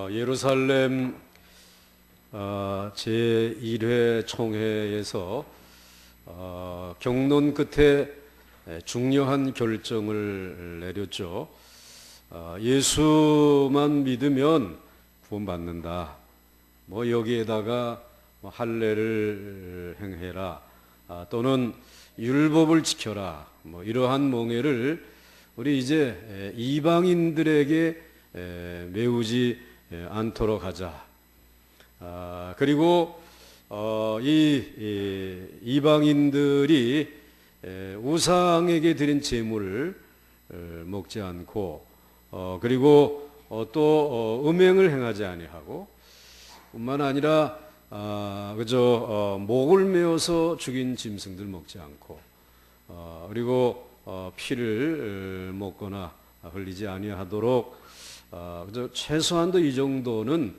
예루살렘 제1회 총회에서 경론 끝에 중요한 결정을 내렸죠. 예수만 믿으면 구원받는다. 여기에다가 할례를 행해라, 또는 율법을 지켜라. 이러한 몽해를 우리 이제 이방인들에게 메우지 않도록 하자. 그리고 이 이방인들이 우상에게 드린 제물을 먹지 않고, 그리고 또 음행을 행하지 아니하고, 뿐만 아니라 그저 목을 메어서 죽인 짐승들 먹지 않고, 그리고 피를 먹거나 흘리지 아니하도록 그저 최소한도 이 정도는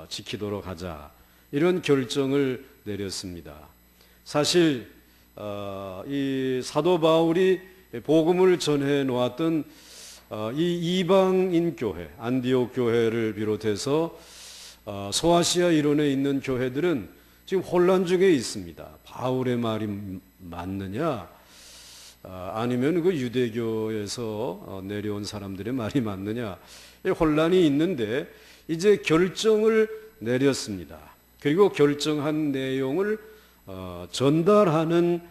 지키도록 하자, 이런 결정을 내렸습니다. 사실 이 사도 바울이 복음을 전해 놓았던 이 이방인 교회, 안디옥 교회를 비롯해서 소아시아 이론에 있는 교회들은 지금 혼란 중에 있습니다. 바울의 말이 맞느냐, 아니면 그 유대교에서 내려온 사람들의 말이 맞느냐, 혼란이 있는데 이제 결정을 내렸습니다. 그리고 결정한 내용을 전달하는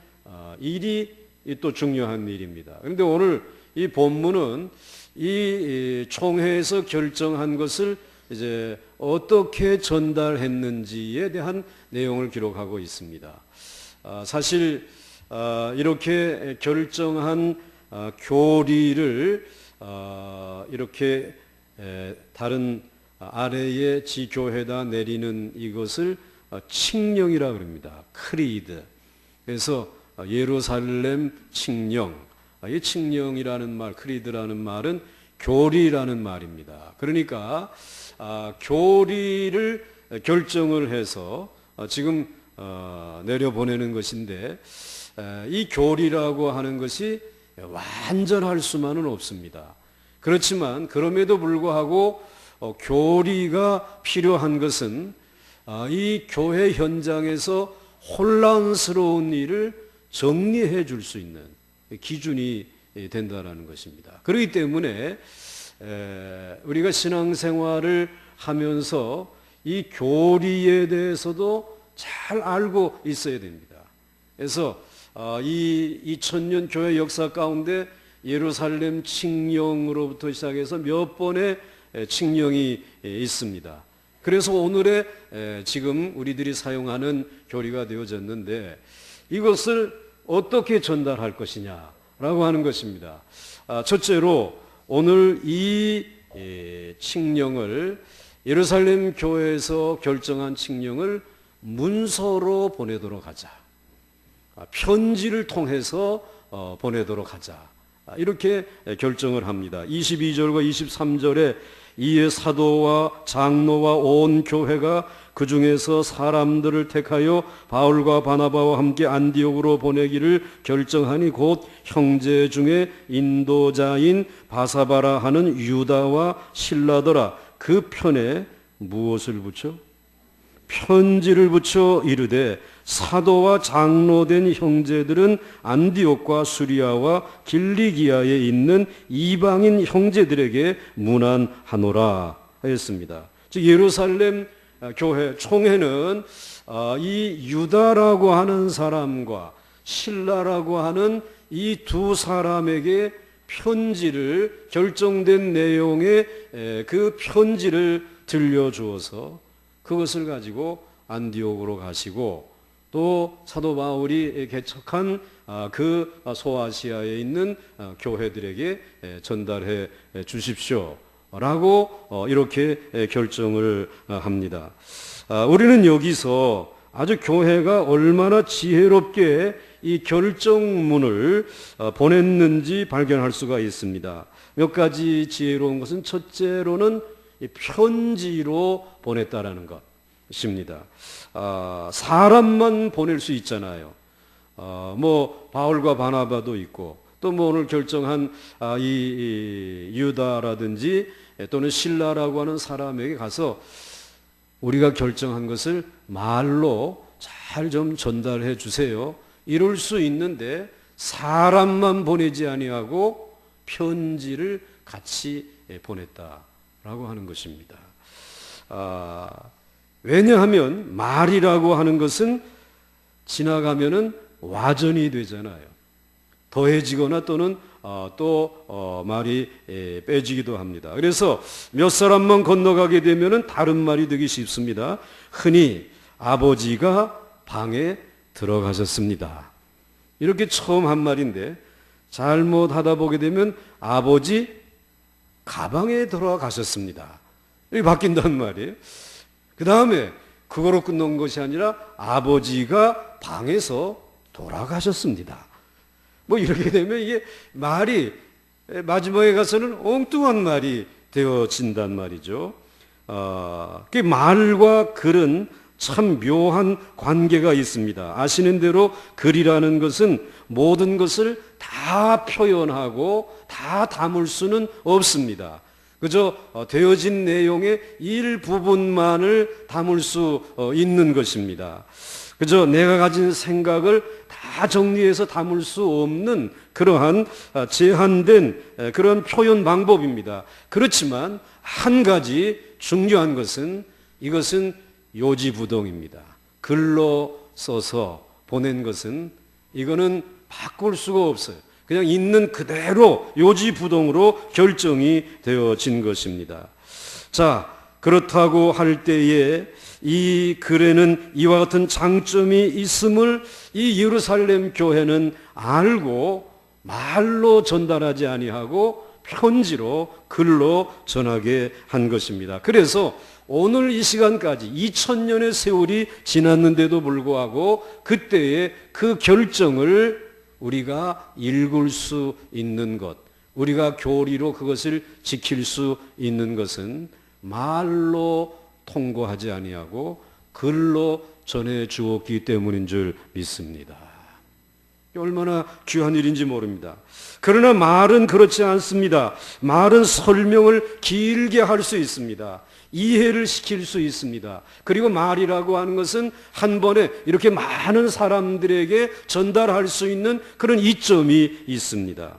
일이 또 중요한 일입니다. 그런데 오늘 이 본문은 이 총회에서 결정한 것을 이제 어떻게 전달했는지에 대한 내용을 기록하고 있습니다. 사실 이렇게 결정한 교리를 이렇게 다른 아래의 지교회에다 내리는 이것을 칙령이라 그럽니다. 크리드. 그래서 예루살렘 칙령. 이 칙령이라는 말, 크리드라는 말은 교리라는 말입니다. 그러니까 교리를 결정을 해서 지금 내려보내는 것인데, 이 교리라고 하는 것이 완전할 수만은 없습니다. 그렇지만 그럼에도 불구하고 교리가 필요한 것은 이 교회 현장에서 혼란스러운 일을 정리해 줄 수 있는 기준이 된다는 것입니다. 그렇기 때문에 우리가 신앙생활을 하면서 이 교리에 대해서도 잘 알고 있어야 됩니다. 그래서 이 2000년 교회 역사 가운데 예루살렘 칙령으로부터 시작해서 몇 번의 칙령이 있습니다. 그래서 오늘의 지금 우리들이 사용하는 교리가 되어졌는데, 이것을 어떻게 전달할 것이냐라고 하는 것입니다. 첫째로 오늘 이 칙령을, 예루살렘 교회에서 결정한 칙령을 문서로 보내도록 하자. 편지를 통해서 보내도록 하자. 이렇게 결정을 합니다. 22절과 23절에 이에 사도와 장로와 온 교회가 그 중에서 사람들을 택하여 바울과 바나바와 함께 안디옥으로 보내기를 결정하니 곧 형제 중에 인도자인 바사바라 하는 유다와 실라더라. 그 편에 무엇을 붙여? 편지를 붙여 이르되 사도와 장로된 형제들은 안디옥과 수리아와 길리기아에 있는 이방인 형제들에게 문안하노라 하였습니다. 즉 예루살렘 교회 총회는 이 유다라고 하는 사람과 실라라고 하는 이 두 사람에게 편지를, 결정된 내용의 그 편지를 들려주어서 그것을 가지고 안디옥으로 가시고, 또 사도 바울이 개척한 그 소아시아에 있는 교회들에게 전달해 주십시오 라고 이렇게 결정을 합니다. 우리는 여기서 아주 교회가 얼마나 지혜롭게 이 결정문을 보냈는지 발견할 수가 있습니다. 몇 가지 지혜로운 것은, 첫째로는 편지로 보냈다라는 것입니다. 사람만 보낼 수 있잖아요. 바울과 바나바도 있고, 또 뭐 오늘 결정한 이 유다라든지 또는 실라라고 하는 사람에게 가서 우리가 결정한 것을 말로 잘 좀 전달해 주세요. 이럴 수 있는데 사람만 보내지 아니하고 편지를 같이 보냈다라고 하는 것입니다. 왜냐하면 말이라고 하는 것은 지나가면은 와전이 되잖아요. 더해지거나 또는 또 말이 빼지기도 합니다. 그래서 몇 사람만 건너가게 되면은 다른 말이 되기 쉽습니다. 흔히 아버지가 방에 들어가셨습니다. 이렇게 처음 한 말인데 잘못하다 보게 되면 아버지 가방에 들어가셨습니다. 이렇게 바뀐단 말이에요. 그 다음에 그거로 끝난 것이 아니라 아버지가 방에서 돌아가셨습니다. 뭐 이렇게 되면 이게 말이 마지막에 가서는 엉뚱한 말이 되어진단 말이죠. 그 말과 글은 참 묘한 관계가 있습니다. 아시는 대로 글이라는 것은 모든 것을 다 표현하고 다 담을 수는 없습니다. 그저 되어진 내용의 일부분만을 담을 수 있는 것입니다. 그저 내가 가진 생각을 다 정리해서 담을 수 없는 그러한 제한된 그런 표현 방법입니다. 그렇지만 한 가지 중요한 것은 이것은 요지부동입니다. 글로 써서 보낸 것은 이거는 바꿀 수가 없어요. 그냥 있는 그대로 요지부동으로 결정이 되어진 것입니다. 자, 그렇다고 할 때에 이 글에는 이와 같은 장점이 있음을 이 예루살렘 교회는 알고 말로 전달하지 아니하고 편지로 글로 전하게 한 것입니다. 그래서 오늘 이 시간까지 2000년의 세월이 지났는데도 불구하고 그때의 그 결정을 우리가 읽을 수 있는 것, 우리가 교리로 그것을 지킬 수 있는 것은 말로 통고하지 아니하고 글로 전해 주었기 때문인 줄 믿습니다. 얼마나 귀한 일인지 모릅니다. 그러나 말은 그렇지 않습니다. 말은 설명을 길게 할 수 있습니다. 이해를 시킬 수 있습니다. 그리고 말이라고 하는 것은 한 번에 이렇게 많은 사람들에게 전달할 수 있는 그런 이점이 있습니다.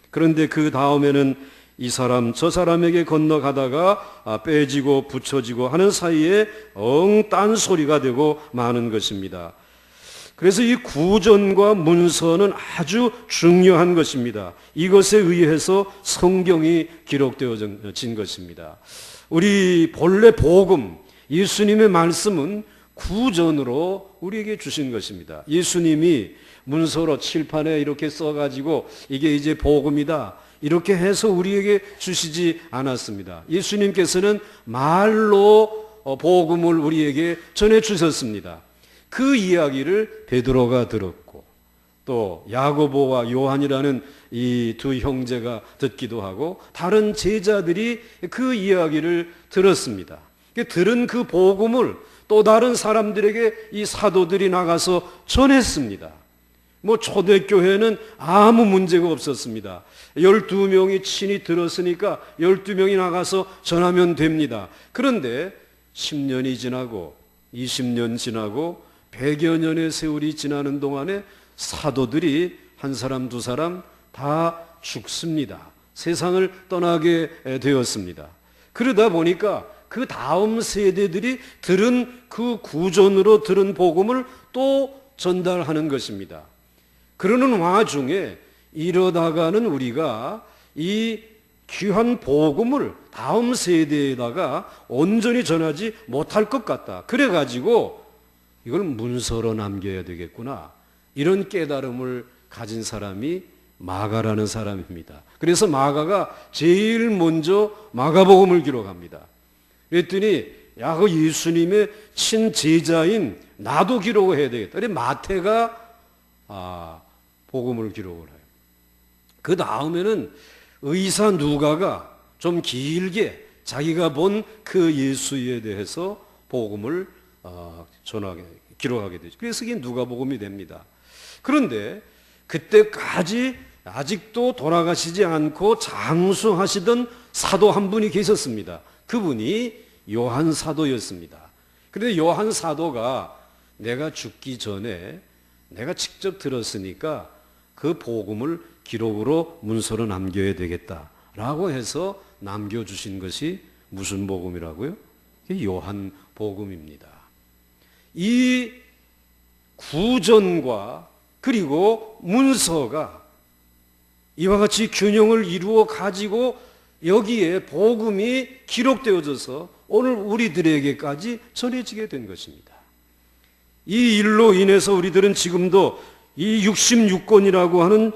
그런데 그 다음에는 이 사람 저 사람에게 건너가다가 빼지고 붙여지고 하는 사이에 딴소리가 되고 마는 것입니다. 그래서 이 구전과 문서는 아주 중요한 것입니다. 이것에 의해서 성경이 기록되어진 것입니다. 우리 본래 복음, 예수님의 말씀은 구전으로 우리에게 주신 것입니다. 예수님이 문서로 칠판에 이렇게 써가지고 이게 이제 복음이다 이렇게 해서 우리에게 주시지 않았습니다. 예수님께서는 말로 복음을 우리에게 전해 주셨습니다. 그 이야기를 베드로가 들었고 또 야고보와 요한이라는 이 두 형제가 듣기도 하고 다른 제자들이 그 이야기를 들었습니다. 들은 그 복음을 또 다른 사람들에게 이 사도들이 나가서 전했습니다. 뭐 초대교회는 아무 문제가 없었습니다. 12명이 친히 들었으니까 12명이 나가서 전하면 됩니다. 그런데 10년이 지나고 20년 지나고 100여 년의 세월이 지나는 동안에 사도들이 한 사람 두 사람 다 죽습니다. 세상을 떠나게 되었습니다. 그러다 보니까 그 다음 세대들이 들은 그 구전으로 들은 복음을 또 전달하는 것입니다. 그러는 와중에 이러다가는 우리가 이 귀한 복음을 다음 세대에다가 온전히 전하지 못할 것 같다. 그래가지고 이걸 문서로 남겨야 되겠구나. 이런 깨달음을 가진 사람이 마가라는 사람입니다. 그래서 마가가 제일 먼저 마가복음을 기록합니다. 그랬더니 그 예수님의 친제자인 나도 기록을 해야 되겠다. 그래서 마태가 복음을 기록을 해요. 그 다음에는 의사 누가가 좀 길게 자기가 본 그 예수에 대해서 복음을 기록하게 되죠. 그래서 이게 누가복음이 됩니다. 그런데 그때까지 아직도 돌아가시지 않고 장수하시던 사도 한 분이 계셨습니다. 그분이 요한 사도였습니다. 그런데 요한 사도가 내가 죽기 전에 내가 직접 들었으니까 그 복음을 기록으로 문서로 남겨야 되겠다라고 해서 남겨주신 것이 무슨 복음이라고요? 요한 복음입니다. 이 구전과 그리고 문서가 이와 같이 균형을 이루어 가지고 여기에 복음이 기록되어져서 오늘 우리들에게까지 전해지게 된 것입니다. 이 일로 인해서 우리들은 지금도 이 66권이라고 하는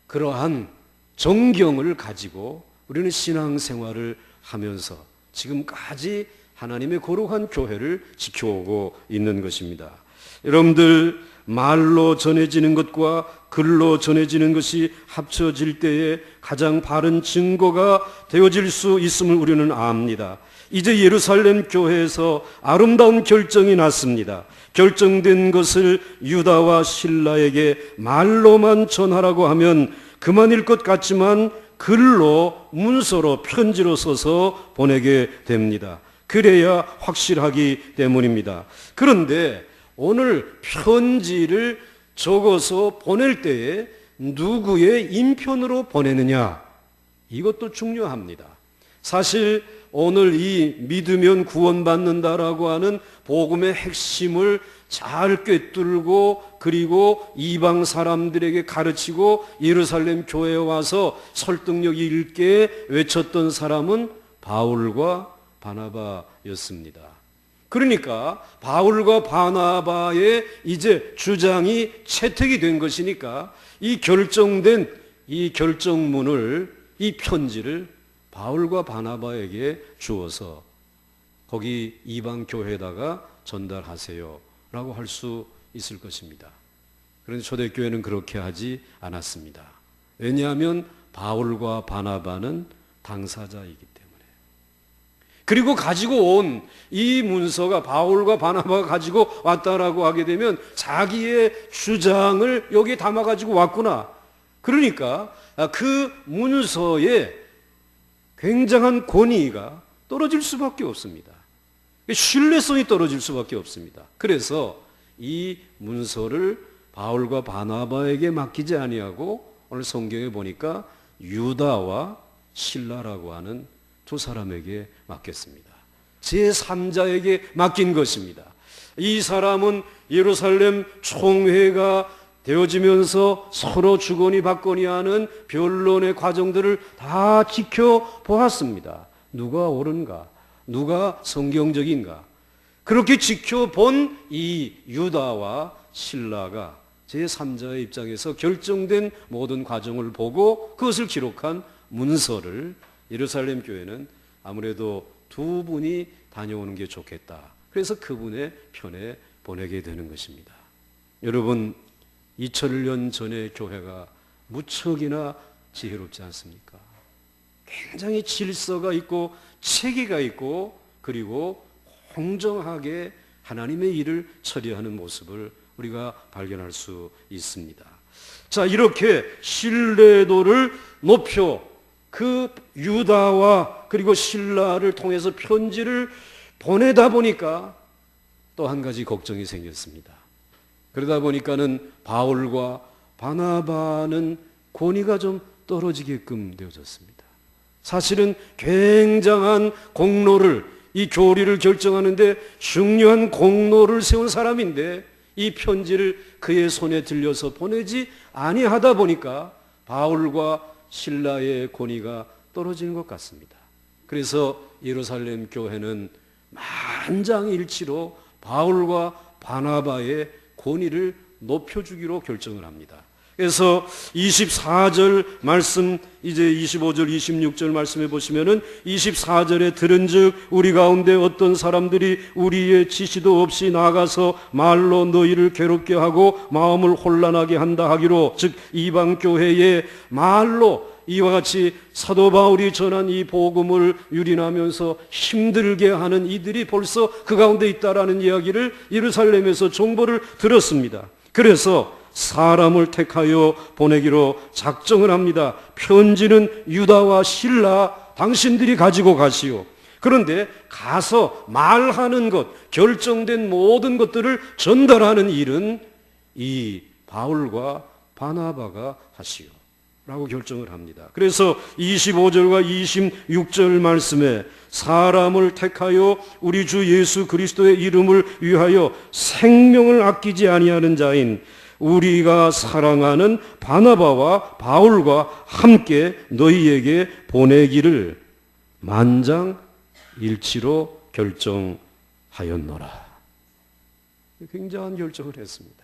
그러한 정경을 가지고 우리는 신앙생활을 하면서 지금까지 하나님의 거룩한 교회를 지켜오고 있는 것입니다. 여러분들, 말로 전해지는 것과 글로 전해지는 것이 합쳐질 때에 가장 바른 증거가 되어질 수 있음을 우리는 압니다. 이제 예루살렘 교회에서 아름다운 결정이 났습니다. 결정된 것을 유다와 실라에게 말로만 전하라고 하면 그만일 것 같지만 글로, 문서로, 편지로 써서 보내게 됩니다. 그래야 확실하기 때문입니다. 그런데 오늘 편지를 적어서 보낼 때에 누구의 인편으로 보내느냐, 이것도 중요합니다. 사실 오늘 이 믿으면 구원받는다라고 하는 복음의 핵심을 잘 꿰뚫고 그리고 이방 사람들에게 가르치고 예루살렘 교회에 와서 설득력 있게 외쳤던 사람은 바울과 바나바였습니다. 그러니까 바울과 바나바의 이제 주장이 채택이 된 것이니까 이 결정된 이 결정문을, 이 편지를 바울과 바나바에게 주어서 거기 이방 교회에다가 전달하세요 라고 할 수 있을 것입니다. 그런데 초대교회는 그렇게 하지 않았습니다. 왜냐하면 바울과 바나바는 당사자이기 때문에. 그리고 가지고 온 이 문서가 바울과 바나바가 가지고 왔다라고 하게 되면 자기의 주장을 여기에 담아가지고 왔구나. 그러니까 그 문서에 굉장한 권위가 떨어질 수밖에 없습니다. 신뢰성이 떨어질 수밖에 없습니다. 그래서 이 문서를 바울과 바나바에게 맡기지 아니하고 오늘 성경에 보니까 유다와 실라라고 하는 두 사람에게 맡겼습니다. 제3자에게 맡긴 것입니다. 이 사람은 예루살렘 총회가 되어지면서 서로 주거니 받거니 하는 변론의 과정들을 다 지켜보았습니다. 누가 옳은가? 누가 성경적인가? 그렇게 지켜본 이 유다와 실라가 제3자의 입장에서 결정된 모든 과정을 보고 그것을 기록한 문서를 예루살렘 교회는 아무래도 두 분이 다녀오는 게 좋겠다. 그래서 그분의 편에 보내게 되는 것입니다. 여러분, 2000년 전의 교회가 무척이나 지혜롭지 않습니까? 굉장히 질서가 있고 체계가 있고 그리고 공정하게 하나님의 일을 처리하는 모습을 우리가 발견할 수 있습니다. 자, 이렇게 신뢰도를 높여 그 유다와 그리고 실라를 통해서 편지를 보내다 보니까 또 한 가지 걱정이 생겼습니다. 그러다 보니까는 바울과 바나바는 권위가 좀 떨어지게끔 되어졌습니다. 사실은 굉장한 공로를, 이 교리를 결정하는데 중요한 공로를 세운 사람인데 이 편지를 그의 손에 들려서 보내지 아니하다 보니까 바울과 신라의 권위가 떨어지는 것 같습니다. 그래서 예루살렘 교회는 만장일치로 바울과 바나바의 권위를 높여주기로 결정을 합니다. 그래서 24절 말씀, 이제 25절, 26절 말씀해 보시면은 24절에 들은즉 우리 가운데 어떤 사람들이 우리의 지시도 없이 나가서 말로 너희를 괴롭게 하고 마음을 혼란하게 한다 하기로, 즉 이방 교회의 말로 이와 같이 사도 바울이 전한 이 복음을 유린하면서 힘들게 하는 이들이 벌써 그 가운데 있다라는 이야기를 예루살렘에서 정보를 들었습니다. 그래서 사람을 택하여 보내기로 작정을 합니다. 편지는 유다와 실라 당신들이 가지고 가시오. 그런데 가서 말하는 것, 결정된 모든 것들을 전달하는 일은 이 바울과 바나바가 하시오 라고 결정을 합니다. 그래서 25절과 26절 말씀에 사람을 택하여 우리 주 예수 그리스도의 이름을 위하여 생명을 아끼지 아니하는 자인 우리가 사랑하는 바나바와 바울과 함께 너희에게 보내기를 만장일치로 결정하였노라. 굉장한 결정을 했습니다.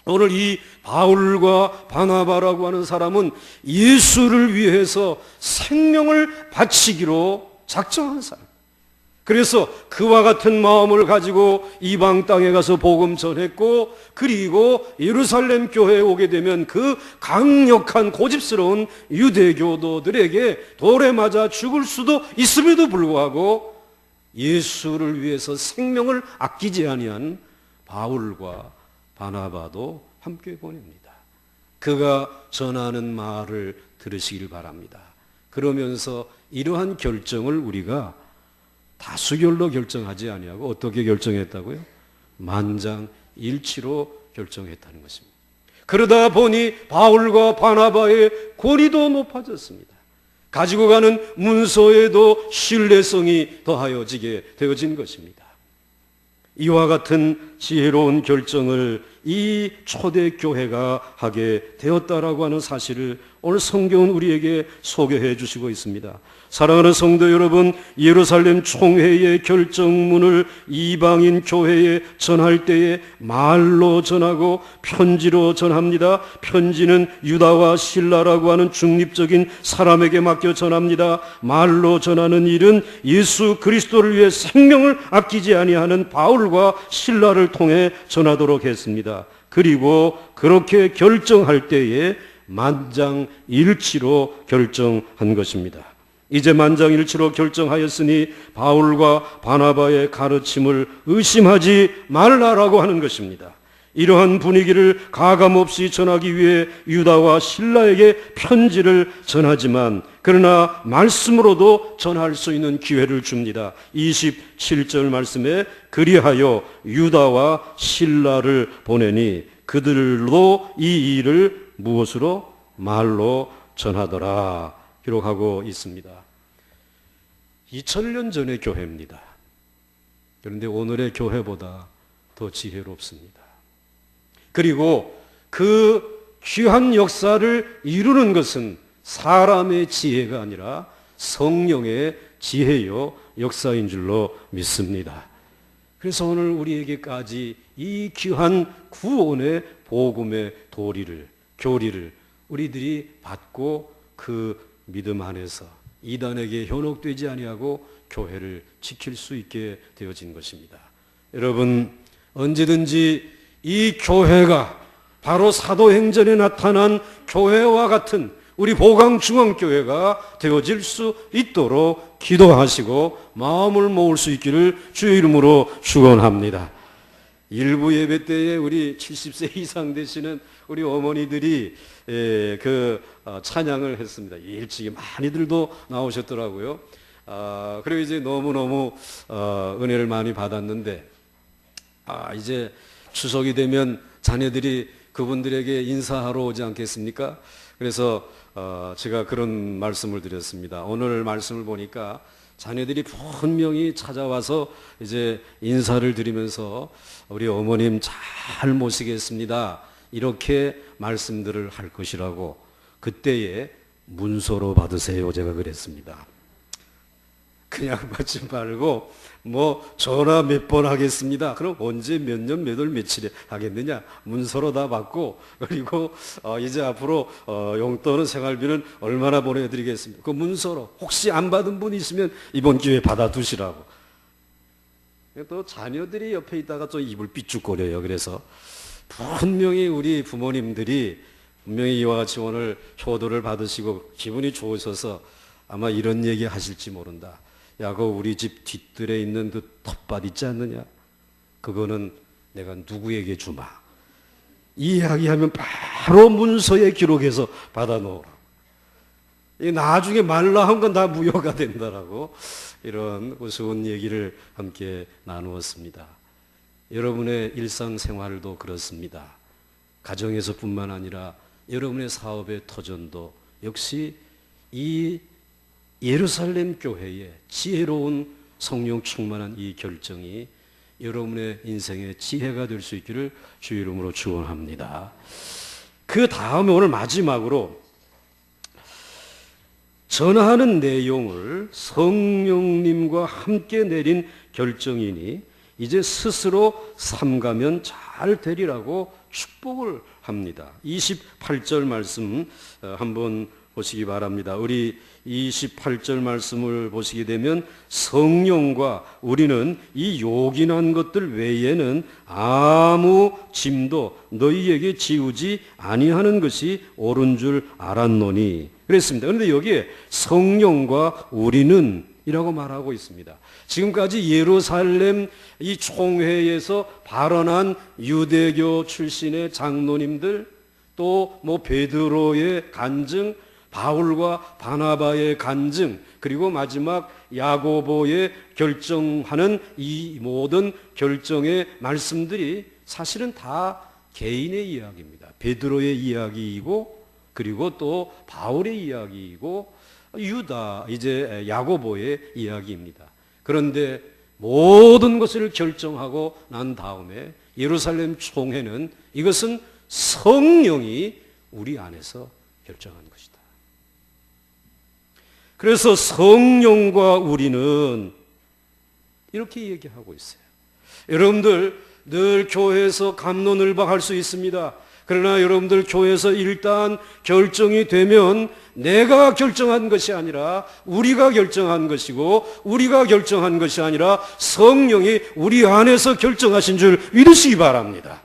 오늘 이 바울과 바나바라고 하는 사람은 예수를 위해서 생명을 바치기로 작정한 사람. 그래서 그와 같은 마음을 가지고 이방 땅에 가서 복음 전했고, 그리고 예루살렘 교회에 오게 되면 그 강력한 고집스러운 유대교도들에게 돌에 맞아 죽을 수도 있음에도 불구하고 예수를 위해서 생명을 아끼지 아니한 바울과 바나바도 함께 보냅니다. 그가 전하는 말을 들으시길 바랍니다. 그러면서 이러한 결정을 우리가 다수결로 결정하지 아니하고 어떻게 결정했다고요? 만장일치로 결정했다는 것입니다. 그러다 보니 바울과 바나바의 권위도 높아졌습니다. 가지고 가는 문서에도 신뢰성이 더하여지게 되어진 것입니다. 이와 같은 지혜로운 결정을 이 초대교회가 하게 되었다라고 하는 사실을 오늘 성경은 우리에게 소개해 주시고 있습니다. 사랑하는 성도 여러분, 예루살렘 총회의 결정문을 이방인 교회에 전할 때에 말로 전하고 편지로 전합니다. 편지는 유다와 실라라고 하는 중립적인 사람에게 맡겨 전합니다. 말로 전하는 일은 예수 그리스도를 위해 생명을 아끼지 아니하는 바울과 실라를 통해 전하도록 했습니다. 그리고 그렇게 결정할 때에 만장일치로 결정한 것입니다. 이제 만장일치로 결정하였으니 바울과 바나바의 가르침을 의심하지 말라라고 하는 것입니다. 이러한 분위기를 가감없이 전하기 위해 유다와 실라에게 편지를 전하지만 그러나 말씀으로도 전할 수 있는 기회를 줍니다. 27절 말씀에 그리하여 유다와 실라를 보내니 그들도 이 일을 무엇으로? 말로 전하더라 기록하고 있습니다. 2000년 전의 교회입니다. 그런데 오늘의 교회보다 더 지혜롭습니다. 그리고 그 귀한 역사를 이루는 것은 사람의 지혜가 아니라 성령의 지혜요 역사인 줄로 믿습니다. 그래서 오늘 우리에게까지 이 귀한 구원의 복음의 교리를 우리들이 받고 그 믿음 안에서 이단에게 현혹되지 아니하고 교회를 지킬 수 있게 되어진 것입니다. 여러분, 언제든지 이 교회가 바로 사도행전에 나타난 교회와 같은 우리 보강중앙교회가 되어질 수 있도록 기도하시고 마음을 모을 수 있기를 주의 이름으로 축원합니다. 일부 예배 때에 우리 70세 이상 되시는 우리 어머니들이 찬양을 했습니다. 일찍이 많이들도 나오셨더라고요. 그리고 이제 너무너무 은혜를 많이 받았는데 이제 추석이 되면 자녀들이 그분들에게 인사하러 오지 않겠습니까? 그래서 제가 그런 말씀을 드렸습니다. 오늘 말씀을 보니까 자녀들이 분명히 찾아와서 이제 인사를 드리면서 우리 어머님 잘 모시겠습니다. 이렇게 말씀들을 할 것이라고 그때에 문서로 받으세요. 제가 그랬습니다. 그냥 받지 말고 전화 몇 번 하겠습니다. 그럼 언제 몇 년 몇 월 며칠에 하겠느냐. 문서로 다 받고 그리고 이제 앞으로 용돈은 생활비는 얼마나 보내드리겠습니까. 그 문서로 혹시 안 받은 분 있으면 이번 기회에 받아두시라고. 또 자녀들이 옆에 있다가 또 입을 삐죽거려요. 그래서 분명히 우리 부모님들이 분명히 이와 같이 오늘 효도를 받으시고 기분이 좋으셔서 아마 이런 얘기 하실지 모른다. 야, 그 우리 집 뒷뜰에 있는 그 텃밭 있지 않느냐? 그거는 내가 누구에게 주마. 이야기하면 바로 문서에 기록해서 받아놓으라고. 나중에 말라 한 건 다 무효가 된다라고 이런 우스운 얘기를 함께 나누었습니다. 여러분의 일상생활도 그렇습니다. 가정에서뿐만 아니라 여러분의 사업의 터전도 역시 이 예루살렘 교회의 지혜로운 성령 충만한 이 결정이 여러분의 인생의 지혜가 될 수 있기를 주의 이름으로 축원합니다. 그 다음에 오늘 마지막으로 전하는 내용을 성령님과 함께 내린 결정이니 이제 스스로 삼가면 잘 되리라고 축복을 합니다. 28절 말씀 한번 보시기 바랍니다. 우리 28절 말씀을 보시게 되면 성령과 우리는 이 요긴한 것들 외에는 아무 짐도 너희에게 지우지 아니하는 것이 옳은 줄 알았노니 그랬습니다. 그런데 여기에 성령과 우리는 이라고 말하고 있습니다. 지금까지 예루살렘 이 총회에서 발언한 유대교 출신의 장로님들 또 베드로의 간증 바울과 바나바의 간증 그리고 마지막 야고보의 결정하는 이 모든 결정의 말씀들이 사실은 다 개인의 이야기입니다. 베드로의 이야기이고 그리고 또 바울의 이야기이고 유다 이제 야고보의 이야기입니다. 그런데 모든 것을 결정하고 난 다음에 예루살렘 총회는 이것은 성령이 우리 안에서 결정한 것이다. 그래서 성령과 우리는 이렇게 얘기하고 있어요. 여러분들 늘 교회에서 갑론을박할 수 있습니다. 그러나 여러분들 교회에서 일단 결정이 되면 내가 결정한 것이 아니라 우리가 결정한 것이고 우리가 결정한 것이 아니라 성령이 우리 안에서 결정하신 줄 믿으시기 바랍니다.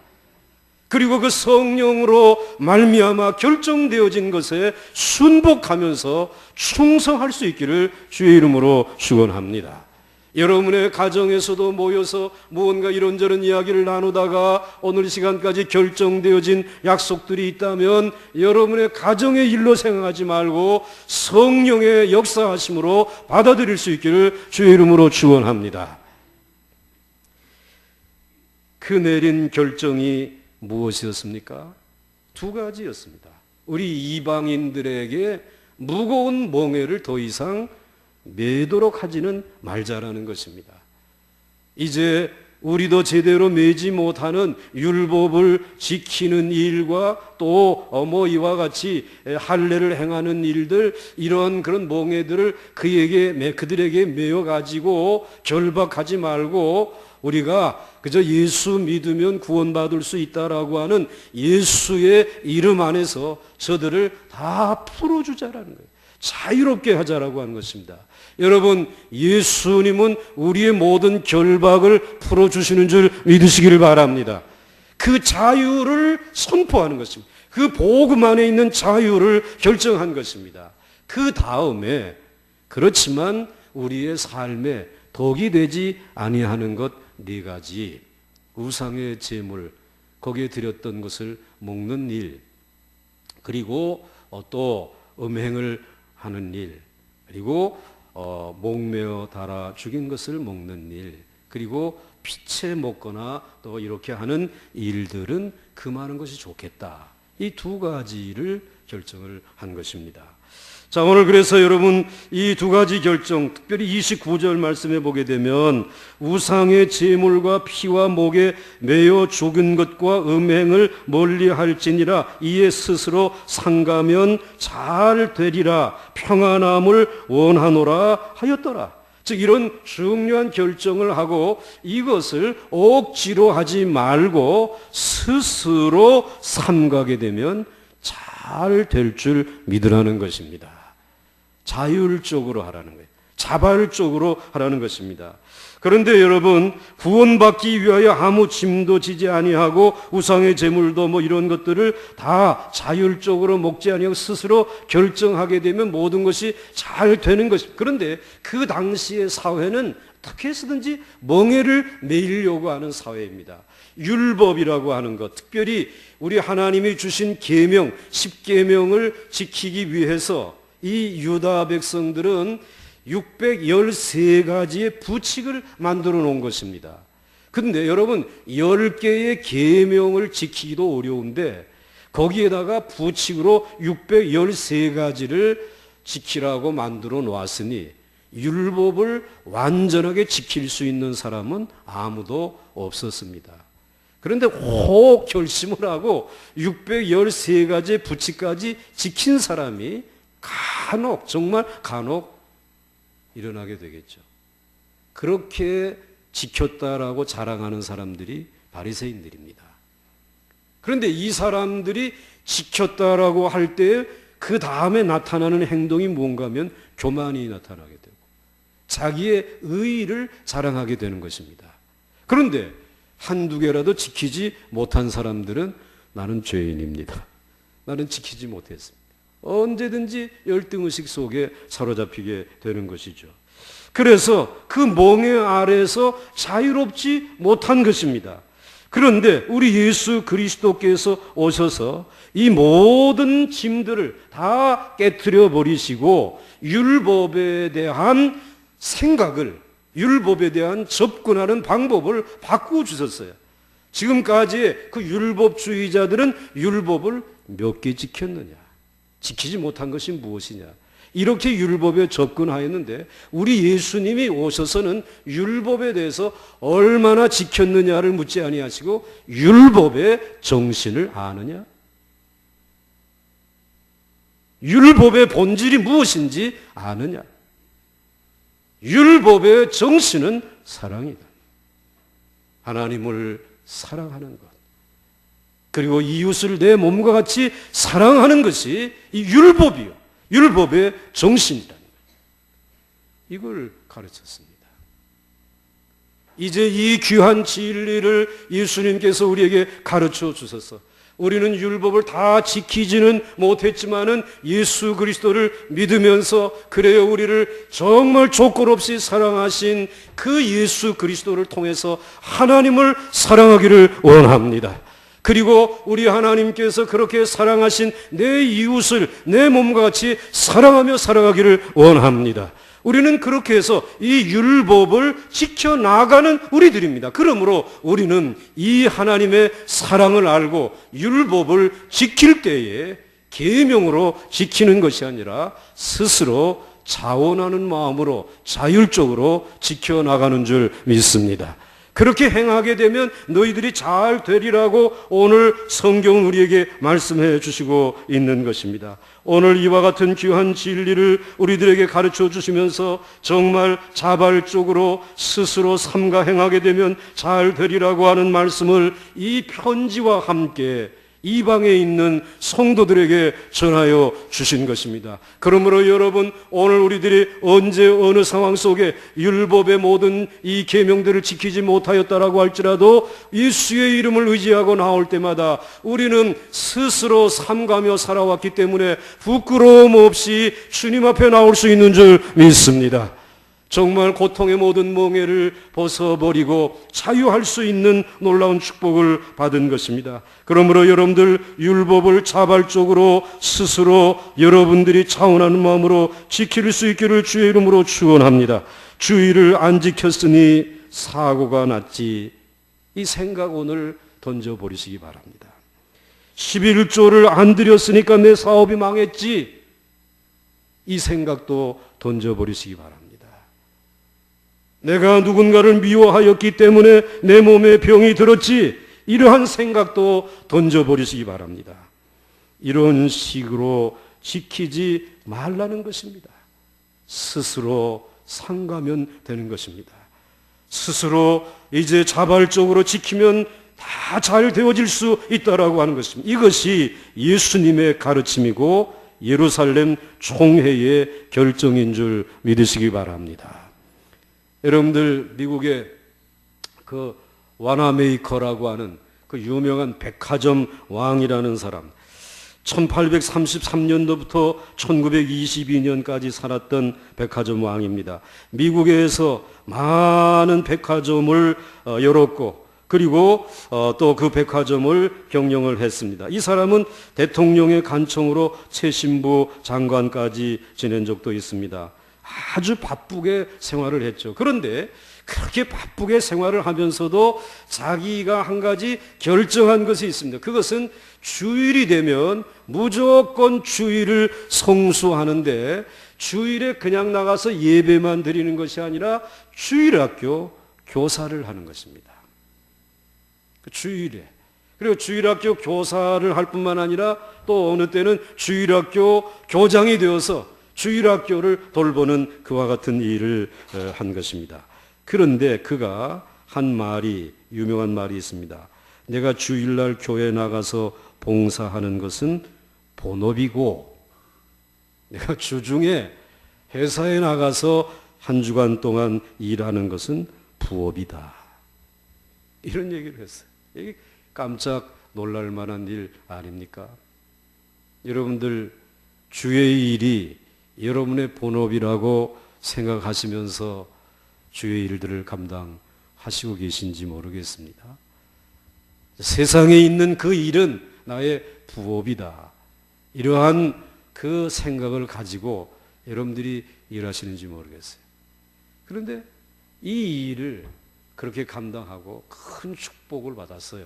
그리고 그 성령으로 말미암아 결정되어진 것에 순복하면서 충성할 수 있기를 주의 이름으로 축원합니다. 여러분의 가정에서도 모여서 무언가 이런저런 이야기를 나누다가 오늘 시간까지 결정되어진 약속들이 있다면 여러분의 가정의 일로 생각하지 말고 성령의 역사하심으로 받아들일 수 있기를 주의 이름으로 축원합니다. 그 내린 결정이 무엇이었습니까? 두 가지였습니다. 우리 이방인들에게 무거운 멍에를 더 이상 매도록 하지는 말자라는 것입니다. 이제 우리도 제대로 매지 못하는 율법을 지키는 일과 또 이와 같이 할례를 행하는 일들 이런 그런 멍에들을 그들에게 매어 가지고 결박하지 말고 우리가 그저 예수 믿으면 구원받을 수 있다라고 하는 예수의 이름 안에서 저들을 다 풀어주자라는 거예요. 자유롭게 하자라고 하는 것입니다. 여러분, 예수님은 우리의 모든 결박을 풀어주시는 줄 믿으시기를 바랍니다. 그 자유를 선포하는 것입니다. 그 복음 안에 있는 자유를 결정한 것입니다. 그 다음에 그렇지만 우리의 삶에 덕이 되지 아니하는 것 네 가지, 우상의 제물, 거기에 드렸던 것을 먹는 일, 그리고 또 음행을 하는 일, 그리고 목매어 달아 죽인 것을 먹는 일, 그리고 피채 먹거나 또 이렇게 하는 일들은 금하는 것이 좋겠다. 이 두 가지를 결정을 한 것입니다. 자, 오늘 그래서 여러분 이 두 가지 결정, 특별히 29절 말씀에 보게 되면 우상의 제물과 피와 목에 매어 죽은 것과 음행을 멀리할지니라 이에 스스로 상가면 잘 되리라 평안함을 원하노라 하였더라. 즉 이런 중요한 결정을 하고 이것을 억지로 하지 말고 스스로 삼가게 되면 잘 될 줄 믿으라는 것입니다. 자율적으로 하라는 거예요. 자발적으로 하라는 것입니다. 그런데 여러분, 구원받기 위하여 아무 짐도 지지 아니하고 우상의 제물도 뭐 이런 것들을 다 자율적으로 먹지 아니하고 스스로 결정하게 되면 모든 것이 잘 되는 것입니다. 그런데 그 당시의 사회는 어떻게 해서든지 멍해를 매이려고 하는 사회입니다. 율법이라고 하는 것, 특별히 우리 하나님이 주신 계명, 10계명을 지키기 위해서 이 유다 백성들은 613가지의 부칙을 만들어 놓은 것입니다. 그런데 여러분, 10개의 계명을 지키기도 어려운데 거기에다가 부칙으로 613가지를 지키라고 만들어 놓았으니 율법을 완전하게 지킬 수 있는 사람은 아무도 없었습니다. 그런데 혹 결심을 하고 613가지의 부칙까지 지킨 사람이 간혹, 정말 간혹 일어나게 되겠죠. 그렇게 지켰다라고 자랑하는 사람들이 바리새인들입니다. 그런데 이 사람들이 지켰다라고 할 때 그 다음에 나타나는 행동이 뭔가 하면 교만이 나타나게 되고 자기의 의의를 자랑하게 되는 것입니다. 그런데 한두 개라도 지키지 못한 사람들은 나는 죄인입니다. 나는 지키지 못했습니다. 언제든지 열등의식 속에 사로잡히게 되는 것이죠. 그래서 그 멍에 아래에서 자유롭지 못한 것입니다. 그런데 우리 예수 그리스도께서 오셔서 이 모든 짐들을 다 깨트려 버리시고 율법에 대한 생각을, 율법에 대한 접근하는 방법을 바꾸어 주셨어요. 지금까지 그 율법주의자들은 율법을 몇 개 지켰느냐? 지키지 못한 것이 무엇이냐? 이렇게 율법에 접근하였는데 우리 예수님이 오셔서는 율법에 대해서 얼마나 지켰느냐를 묻지 아니하시고 율법의 정신을 아느냐? 율법의 본질이 무엇인지 아느냐? 율법의 정신은 사랑이다. 하나님을 사랑하는 것. 그리고 이웃을 내 몸과 같이 사랑하는 것이 이 율법이요. 율법의 정신이라는 거예요. 이걸 가르쳤습니다. 이제 이 귀한 진리를 예수님께서 우리에게 가르쳐 주셔서 우리는 율법을 다 지키지는 못했지만은 예수 그리스도를 믿으면서 그래요 우리를 정말 조건 없이 사랑하신 그 예수 그리스도를 통해서 하나님을 사랑하기를 원합니다. 그리고 우리 하나님께서 그렇게 사랑하신 내 이웃을 내 몸과 같이 사랑하며 살아가기를 원합니다. 우리는 그렇게 해서 이 율법을 지켜나가는 우리들입니다. 그러므로 우리는 이 하나님의 사랑을 알고 율법을 지킬 때에 계명으로 지키는 것이 아니라 스스로 자원하는 마음으로 자율적으로 지켜나가는 줄 믿습니다. 그렇게 행하게 되면 너희들이 잘 되리라고 오늘 성경은 우리에게 말씀해 주시고 있는 것입니다. 오늘 이와 같은 귀한 진리를 우리들에게 가르쳐 주시면서 정말 자발적으로 스스로 삼가 행하게 되면 잘 되리라고 하는 말씀을 이 편지와 함께 이방에 있는 성도들에게 전하여 주신 것입니다. 그러므로 여러분, 오늘 우리들이 언제 어느 상황 속에 율법의 모든 이 계명들을 지키지 못하였다라고 할지라도 예수의 이름을 의지하고 나올 때마다 우리는 스스로 삼가며 살아왔기 때문에 부끄러움 없이 주님 앞에 나올 수 있는 줄 믿습니다. 정말 고통의 모든 멍에를 벗어버리고 자유할 수 있는 놀라운 축복을 받은 것입니다. 그러므로 여러분들 율법을 자발적으로 스스로 여러분들이 자원하는 마음으로 지킬 수 있기를 주의 이름으로 축원합니다. 주의를 안 지켰으니 사고가 났지. 이 생각 오늘 던져버리시기 바랍니다. 11조를 안 드렸으니까 내 사업이 망했지. 이 생각도 던져버리시기 바랍니다. 내가 누군가를 미워하였기 때문에 내 몸에 병이 들었지. 이러한 생각도 던져버리시기 바랍니다. 이런 식으로 지키지 말라는 것입니다. 스스로 삼가면 되는 것입니다. 스스로 이제 자발적으로 지키면 다 잘 되어질 수 있다라고 하는 것입니다. 이것이 예수님의 가르침이고 예루살렘 총회의 결정인 줄 믿으시기 바랍니다. 여러분들 미국의 그 와나메이커라고 하는 그 유명한 백화점 왕이라는 사람, 1833년도부터 1922년까지 살았던 백화점 왕입니다. 미국에서 많은 백화점을 열었고 그리고 또 그 백화점을 경영을 했습니다. 이 사람은 대통령의 간청으로 최신부 장관까지 지낸 적도 있습니다. 아주 바쁘게 생활을 했죠. 그런데 그렇게 바쁘게 생활을 하면서도 자기가 한 가지 결정한 것이 있습니다. 그것은 주일이 되면 무조건 주일을 성수하는데 주일에 그냥 나가서 예배만 드리는 것이 아니라 주일학교 교사를 하는 것입니다. 주일에. 그리고 주일학교 교사를 할 뿐만 아니라 또 어느 때는 주일학교 교장이 되어서 주일학교를 돌보는 그와 같은 일을 한 것입니다. 그런데 그가 한 말이, 유명한 말이 있습니다. 내가 주일날 교회에 나가서 봉사하는 것은 본업이고 내가 주중에 회사에 나가서 한 주간 동안 일하는 것은 부업이다. 이런 얘기를 했어요. 이게 깜짝 놀랄 만한 일 아닙니까? 여러분들 주의 일이 여러분의 본업이라고 생각하시면서 주의 일들을 감당하시고 계신지 모르겠습니다. 세상에 있는 그 일은 나의 부업이다. 이러한 그 생각을 가지고 여러분들이 일하시는지 모르겠어요. 그런데 이 일을 그렇게 감당하고 큰 축복을 받았어요.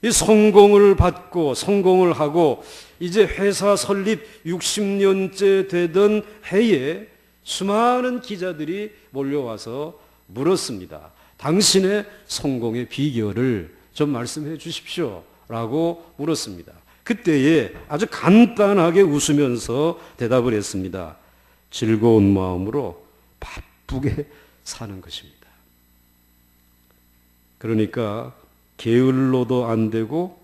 이 성공을 받고 성공을 하고 이제 회사 설립 60년째 되던 해에 수많은 기자들이 몰려와서 물었습니다. 당신의 성공의 비결을 좀 말씀해 주십시오 라고 물었습니다. 그때에 아주 간단하게 웃으면서 대답을 했습니다. 즐거운 마음으로 바쁘게 사는 것입니다. 그러니까 게을러도 안 되고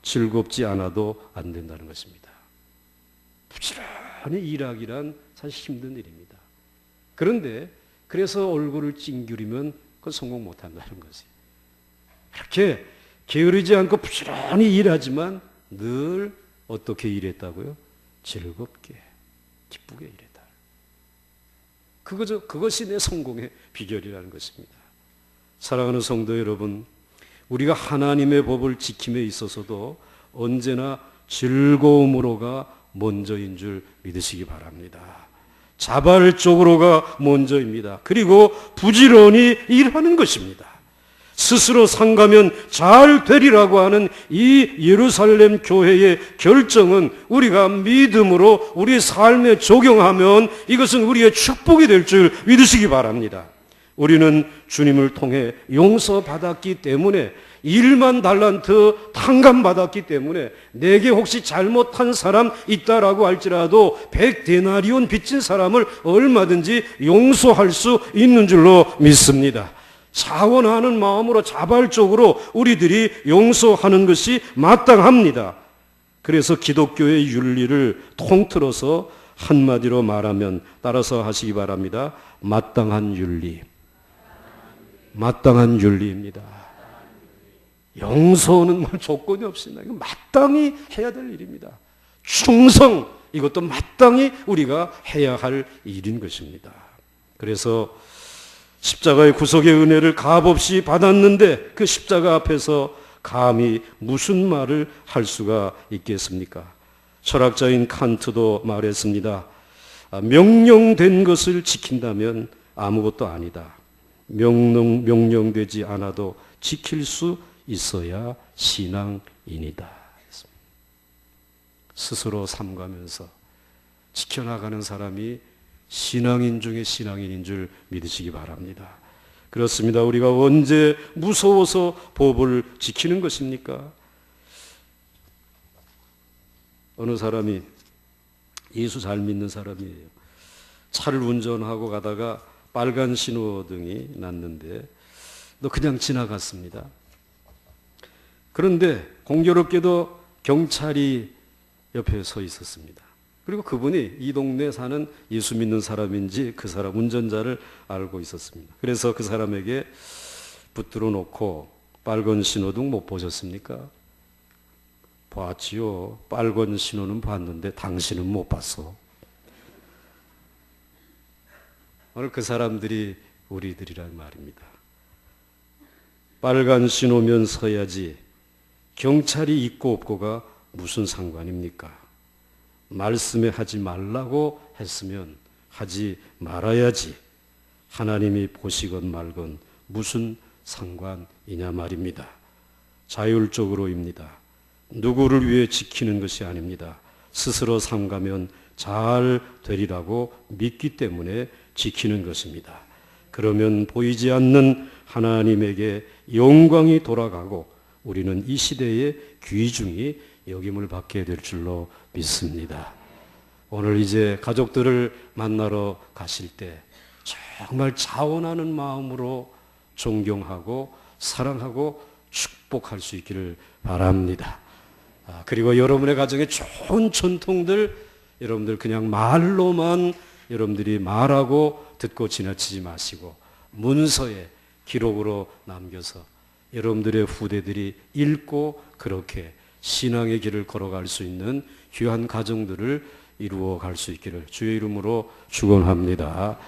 즐겁지 않아도 안 된다는 것입니다. 부지런히 일하기란 사실 힘든 일입니다. 그런데 그래서 얼굴을 찡그리면 그건 성공 못한다는 것이에요. 이렇게 게으르지 않고 부지런히 일하지만 늘 어떻게 일했다고요? 즐겁게, 기쁘게 일했다. 그것이 내 성공의 비결이라는 것입니다. 사랑하는 성도 여러분, 우리가 하나님의 법을 지킴에 있어서도 언제나 즐거움으로가 먼저인 줄 믿으시기 바랍니다. 자발적으로가 먼저입니다. 그리고 부지런히 일하는 것입니다. 스스로 상가면 잘 되리라고 하는 이 예루살렘 교회의 결정은 우리가 믿음으로 우리 삶에 적용하면 이것은 우리의 축복이 될 줄 믿으시기 바랍니다. 우리는 주님을 통해 용서받았기 때문에 1만 달란트 탕감받았기 때문에 내게 혹시 잘못한 사람 있다라고 할지라도 100데나리온 빚진 사람을 얼마든지 용서할 수 있는 줄로 믿습니다. 자원하는 마음으로 자발적으로 우리들이 용서하는 것이 마땅합니다. 그래서 기독교의 윤리를 통틀어서 한마디로 말하면 따라서 하시기 바랍니다. 마땅한 윤리. 마땅한 윤리입니다. 용서는 뭐 조건이 없습니다. 이거 마땅히 해야 될 일입니다. 충성, 이것도 마땅히 우리가 해야 할 일인 것입니다. 그래서 십자가의 구속의 은혜를 값없이 받았는데 그 십자가 앞에서 감히 무슨 말을 할 수가 있겠습니까? 철학자인 칸트도 말했습니다. 명령된 것을 지킨다면 아무것도 아니다. 명령되지 않아도 지킬 수 있어야 신앙인이다. 스스로 삼가면서 지켜나가는 사람이 신앙인 중에 신앙인인 줄 믿으시기 바랍니다. 그렇습니다. 우리가 언제 무서워서 법을 지키는 것입니까? 어느 사람이, 예수 잘 믿는 사람이에요. 차를 운전하고 가다가 빨간 신호등이 났는데 너 그냥 지나갔습니다. 그런데 공교롭게도 경찰이 옆에 서 있었습니다. 그리고 그분이 이 동네에 사는 예수 믿는 사람인지 그 사람 운전자를 알고 있었습니다. 그래서 그 사람에게 붙들어 놓고 빨간 신호등 못 보셨습니까? 봤지요. 빨간 신호는 봤는데 당신은 못 봤어. 오늘 그 사람들이 우리들이란 말입니다. 빨간 신호면 서야지 경찰이 있고 없고가 무슨 상관입니까? 말씀에 하지 말라고 했으면 하지 말아야지. 하나님이 보시건 말건 무슨 상관이냐 말입니다. 자율적으로입니다. 누구를 위해 지키는 것이 아닙니다. 스스로 삼가면 잘 되리라고 믿기 때문에 지키는 것입니다. 그러면 보이지 않는 하나님에게 영광이 돌아가고 우리는 이 시대의 귀중히 여김을 받게 될 줄로 믿습니다. 오늘 이제 가족들을 만나러 가실 때 정말 자원하는 마음으로 존경하고 사랑하고 축복할 수 있기를 바랍니다. 그리고 여러분의 가정에 좋은 전통들 여러분들 그냥 말로만 여러분들이 말하고 듣고 지나치지 마시고 문서에 기록으로 남겨서 여러분들의 후대들이 읽고 그렇게 신앙의 길을 걸어갈 수 있는 귀한 가정들을 이루어 갈 수 있기를 주의 이름으로 축원합니다.